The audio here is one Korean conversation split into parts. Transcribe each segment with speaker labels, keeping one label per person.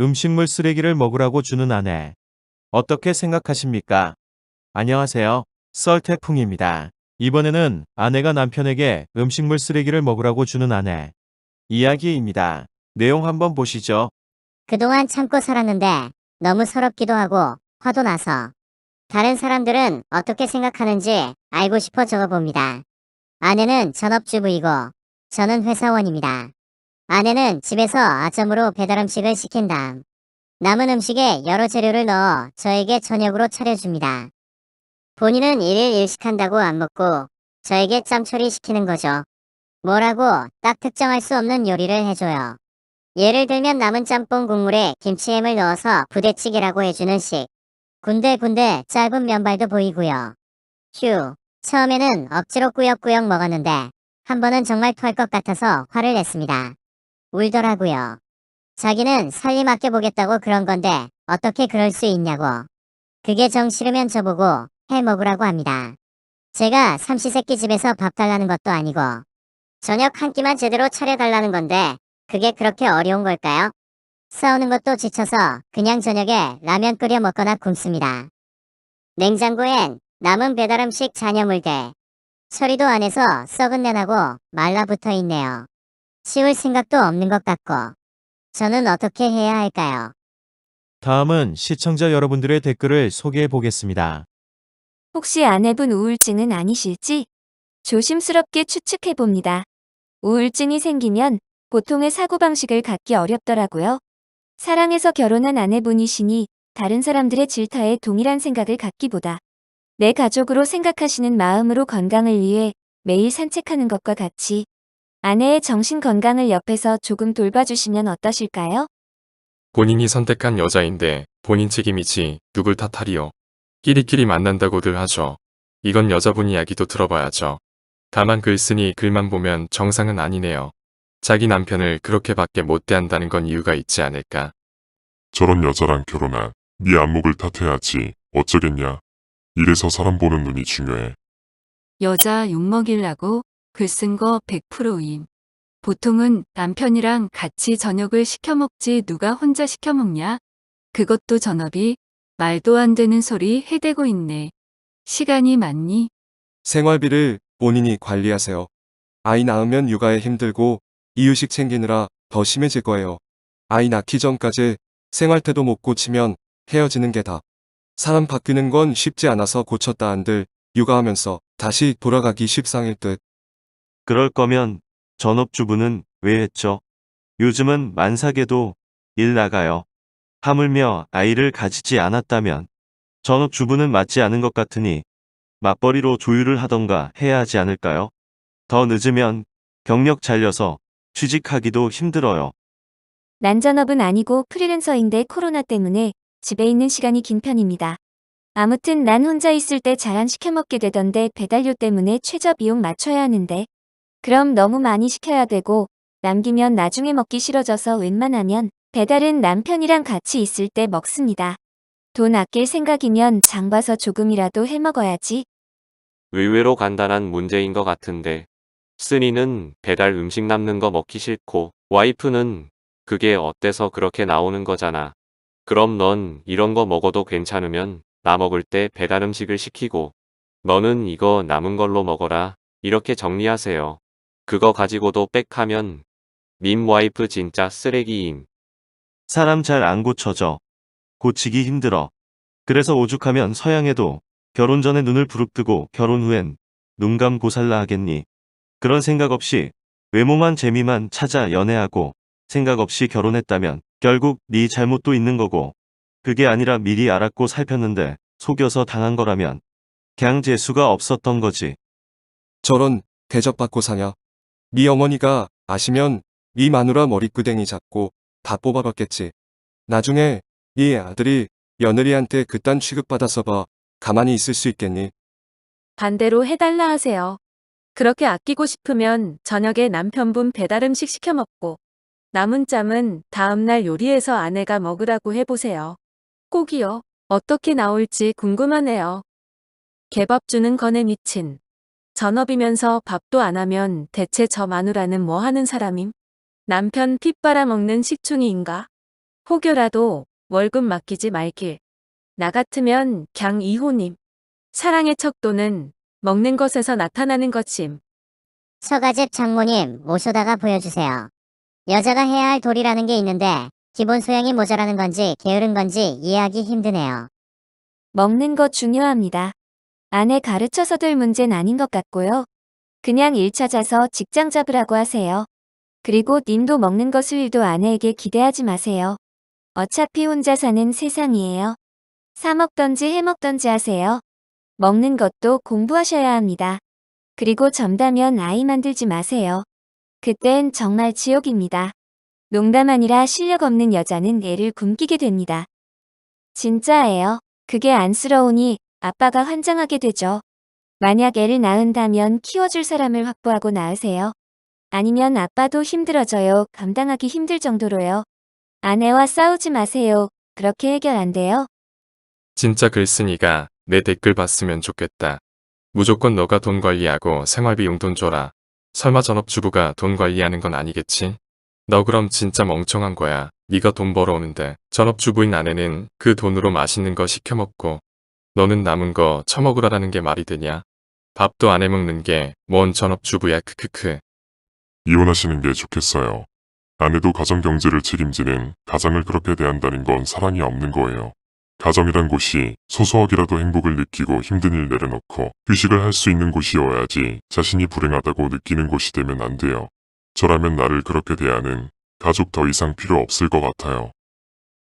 Speaker 1: 음식물 쓰레기를 먹으라고 주는 아내. 어떻게 생각하십니까? 안녕하세요. 썰태풍입니다. 이번에는 아내가 남편에게 음식물 쓰레기를 먹으라고 주는 아내 이야기입니다. 내용 한번 보시죠.
Speaker 2: 그동안 참고 살았는데 너무 서럽기도 하고 화도 나서 다른 사람들은 어떻게 생각하는지 알고 싶어 적어봅니다. 아내는 전업주부이고 저는 회사원입니다. 아내는 집에서 아점으로 배달 음식을 시킨 다음 남은 음식에 여러 재료를 넣어 저에게 저녁으로 차려줍니다. 본인은 일일 일식한다고 안 먹고 저에게 짬처리 시키는 거죠. 뭐라고 딱 특정할 수 없는 요리를 해줘요. 예를 들면 남은 짬뽕 국물에 김치햄을 넣어서 부대찌개라고 해주는 식. 군데군데 짧은 면발도 보이고요. 휴, 처음에는 억지로 꾸역꾸역 먹었는데 한 번은 정말 토할 것 같아서 화를 냈습니다. 울더라고요. 자기는 살림 아껴보겠다고 그런 건데 어떻게 그럴 수 있냐고. 그게 정 싫으면 저보고 해 먹으라고 합니다. 제가 삼시세끼 집에서 밥 달라는 것도 아니고 저녁 한 끼만 제대로 차려달라는 건데 그게 그렇게 어려운 걸까요? 싸우는 것도 지쳐서 그냥 저녁에 라면 끓여 먹거나 굶습니다. 냉장고엔 남은 배달 음식 잔여물들. 처리도 안 해서 썩은 내나고 말라붙어 있네요. 치울 생각도 없는 것 같고. 저는 어떻게 해야 할까요?
Speaker 1: 다음은 시청자 여러분들의 댓글을 소개해 보겠습니다.
Speaker 3: 혹시 아내분 우울증은 아니실지 조심스럽게 추측해 봅니다. 우울증이 생기면 보통의 사고방식을 갖기 어렵더라고요. 사랑해서 결혼한 아내분이시니 다른 사람들의 질타에 동일한 생각을 갖기보다 내 가족으로 생각하시는 마음으로 건강을 위해 매일 산책하는 것과 같이 아내의 정신 건강을 옆에서 조금 돌봐주시면 어떠실까요?
Speaker 4: 본인이 선택한 여자인데 본인 책임이지 누굴 탓하리요. 끼리끼리 만난다고들 하죠. 이건 여자분 이야기도 들어봐야죠. 다만 글 쓰니 글만 보면 정상은 아니네요. 자기 남편을 그렇게밖에 못 대한다는 건 이유가 있지 않을까.
Speaker 5: 저런 여자랑 결혼한 네 안목을 탓해야지 어쩌겠냐. 이래서 사람 보는 눈이 중요해.
Speaker 6: 여자 욕먹이려고 글 쓴 거 100%임. 보통은 남편이랑 같이 저녁을 시켜 먹지 누가 혼자 시켜 먹냐? 그것도 전업이 말도 안 되는 소리 해대고 있네. 시간이 많니?
Speaker 7: 생활비를 본인이 관리하세요. 아이 낳으면 육아에 힘들고 이유식 챙기느라 더 심해질 거예요. 아이 낳기 전까지 생활태도 못 고치면 헤어지는 게 답. 사람 바뀌는 건 쉽지 않아서 고쳤다 한들 육아하면서 다시 돌아가기 십상일 듯.
Speaker 1: 그럴 거면 전업주부는 왜 했죠? 요즘은 만삭에도 일 나가요. 하물며 아이를 가지지 않았다면 전업주부는 맞지 않은 것 같으니 맞벌이로 조율을 하던가 해야 하지 않을까요? 더 늦으면 경력 잘려서 취직하기도 힘들어요.
Speaker 3: 난 전업은 아니고 프리랜서인데 코로나 때문에 집에 있는 시간이 긴 편입니다. 아무튼 난 혼자 있을 때 잘 안 시켜 먹게 되던데 배달료 때문에 최저 비용 맞춰야 하는데 그럼 너무 많이 시켜야 되고 남기면 나중에 먹기 싫어져서 웬만하면 배달은 남편이랑 같이 있을 때 먹습니다. 돈 아낄 생각이면 장 봐서 조금이라도 해 먹어야지.
Speaker 8: 의외로 간단한 문제인 것 같은데 쓰니는 배달 음식 남는 거 먹기 싫고 와이프는 그게 어때서 그렇게 나오는 거잖아. 그럼 넌 이런 거 먹어도 괜찮으면 나 먹을 때 배달 음식을 시키고 너는 이거 남은 걸로 먹어라 이렇게 정리하세요. 그거 가지고도 빽하면 님 와이프 진짜 쓰레기임.
Speaker 1: 사람 잘 안 고쳐져. 고치기 힘들어. 그래서 오죽하면 서양에도 결혼 전에 눈을 부릅뜨고 결혼 후엔 눈 감고 살라 하겠니. 그런 생각 없이 외모만 재미만 찾아 연애하고 생각 없이 결혼했다면 결국 네 잘못도 있는 거고 그게 아니라 미리 알았고 살폈는데 속여서 당한 거라면 그냥 재수가 없었던 거지.
Speaker 7: 저런 대접받고 사냐. 네 어머니가 아시면 네 마누라 머리끄댕이 잡고 다 뽑아봤겠지. 나중에 네 아들이 며느리한테 그딴 취급받아서 봐 가만히 있을 수 있겠니?
Speaker 6: 반대로 해달라 하세요. 그렇게 아끼고 싶으면 저녁에 남편분 배달 음식 시켜 먹고 남은 짬은 다음날 요리해서 아내가 먹으라고 해보세요. 꼭이요. 어떻게 나올지 궁금하네요. 개밥 주는 건에 미친. 전업이면서 밥도 안 하면 대체 저 마누라는 뭐 하는 사람임? 남편 핏 빨아먹는 식충이인가? 혹여라도 월급 맡기지 말길. 나 같으면 갱 이호님. 사랑의 척도는 먹는 것에서 나타나는 것임.
Speaker 2: 처가집 장모님 모셔다가 보여주세요. 여자가 해야 할 도리라는 게 있는데 기본 소양이 모자라는 건지 게으른 건지 이해하기 힘드네요.
Speaker 3: 먹는 거 중요합니다. 아내 가르쳐서 될 문제는 아닌 것 같고요. 그냥 일 찾아서 직장 잡으라고 하세요. 그리고 님도 먹는 거 쓸 일도 아내에게 기대하지 마세요. 어차피 혼자 사는 세상이에요. 사 먹던지 해 먹던지 하세요. 먹는 것도 공부하셔야 합니다. 그리고 점다면 아이 만들지 마세요. 그땐 정말 지옥입니다. 농담 아니라 실력 없는 여자는 애를 굶기게 됩니다. 진짜예요. 그게 안쓰러우니 아빠가 환장하게 되죠. 만약 애를 낳은다면 키워줄 사람을 확보하고 낳으세요. 아니면 아빠도 힘들어져요. 감당하기 힘들 정도로요. 아내와 싸우지 마세요. 그렇게 해결 안 돼요.
Speaker 4: 진짜 글쓴이가 내 댓글 봤으면 좋겠다. 무조건 너가 돈 관리하고 생활비 용돈 줘라. 설마 전업주부가 돈 관리하는 건 아니겠지? 너 그럼 진짜 멍청한 거야. 네가 돈 벌어오는데 전업주부인 아내는 그 돈으로 맛있는 거 시켜 먹고 너는 남은 거 처먹으라라는 게 말이 되냐? 밥도 안 해먹는 게 뭔 전업주부야. 크크크.
Speaker 5: 이혼하시는 게 좋겠어요. 아내도 가정 경제를 책임지는 가장을 그렇게 대한다는 건 사랑이 없는 거예요. 가정이란 곳이 소소하게라도 행복을 느끼고 힘든 일 내려놓고 휴식을 할 수 있는 곳이어야지 자신이 불행하다고 느끼는 곳이 되면 안 돼요. 저라면 나를 그렇게 대하는 가족 더 이상 필요 없을 것 같아요.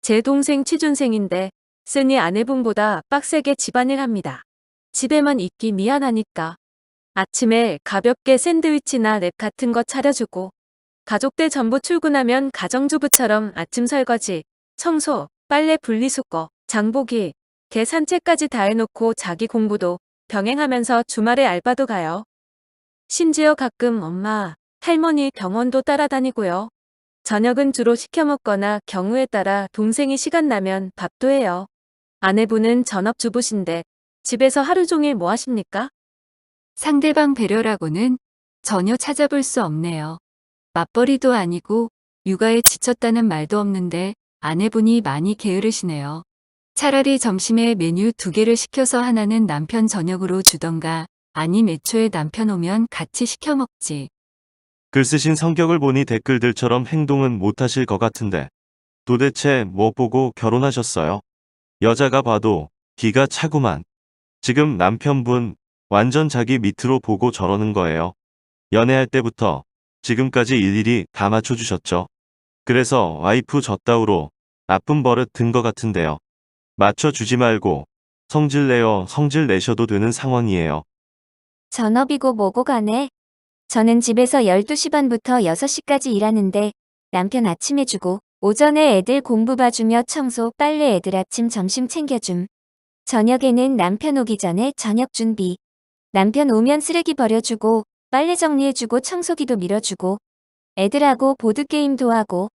Speaker 6: 제 동생 취준생인데 쓰니 아내분보다 빡세게 집안일 합니다. 집에만 있기 미안하니까. 아침에 가볍게 샌드위치나 랩 같은 거 차려주고 가족들 전부 출근하면 가정주부처럼 아침 설거지, 청소, 빨래 분리수거, 장보기, 개 산책까지 다 해놓고 자기 공부도 병행하면서 주말에 알바도 가요. 심지어 가끔 엄마, 할머니 병원도 따라다니고요. 저녁은 주로 시켜 먹거나 경우에 따라 동생이 시간 나면 밥도 해요. 아내분은 전업주부신데 집에서 하루 종일 뭐 하십니까?
Speaker 9: 상대방 배려라고는 전혀 찾아볼 수 없네요. 맞벌이도 아니고 육아에 지쳤다는 말도 없는데 아내분이 많이 게으르시네요. 차라리 점심에 메뉴 2개를 시켜서 하나는 남편 저녁으로 주던가 아님 애초에 남편 오면 같이 시켜 먹지.
Speaker 1: 글 쓰신 성격을 보니 댓글들처럼 행동은 못하실 것 같은데 도대체 뭐 보고 결혼하셨어요? 여자가 봐도 기가 차구만. 지금 남편분 완전 자기 밑으로 보고 저러는 거예요. 연애할 때부터 지금까지 일일이 다 맞춰주셨죠. 그래서 와이프 젖다우로 나쁜 버릇 든 것 같은데요. 맞춰주지 말고 성질 내요. 성질 내셔도 되는 상황이에요.
Speaker 3: 전업이고 뭐고 간에. 저는 집에서 12시 반부터 6시까지 일하는데 남편 아침 해주고 오전에 애들 공부 봐주며 청소, 빨래 애들 아침 점심 챙겨줌. 저녁에는 남편 오기 전에 저녁 준비. 남편 오면 쓰레기 버려주고 빨래 정리해주고 청소기도 밀어주고 애들하고 보드게임도 하고.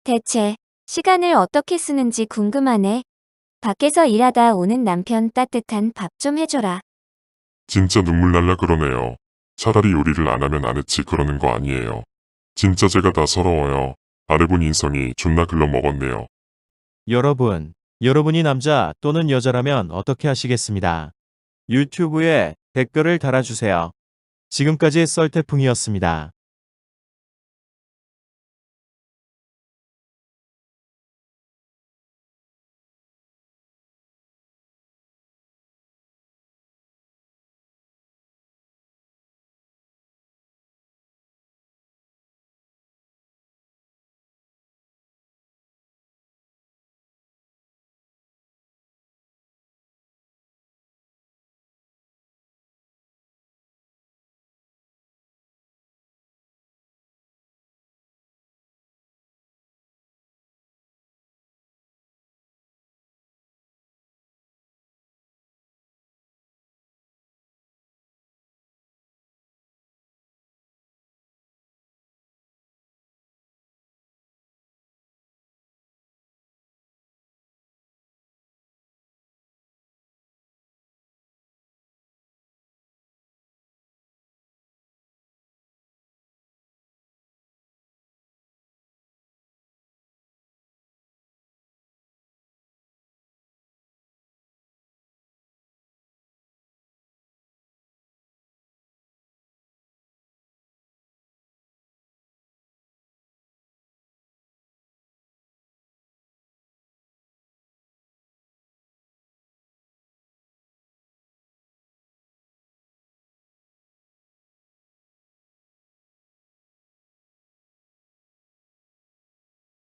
Speaker 3: 대체 시간을 어떻게 쓰는지 궁금하네. 밖에서 일하다 오는 남편 따뜻한 밥 좀 해줘라.
Speaker 5: 진짜 눈물 날라 그러네요. 차라리 요리를 안 하면 안 했지 그러는 거 아니에요. 진짜 제가 다 서러워요. 아내분 인성이 존나 글러먹었네요.
Speaker 10: 여러분이 남자 또는 여자라면 어떻게 하시겠습니다? 유튜브에 댓글을 달아주세요. 지금까지 썰태풍이었습니다.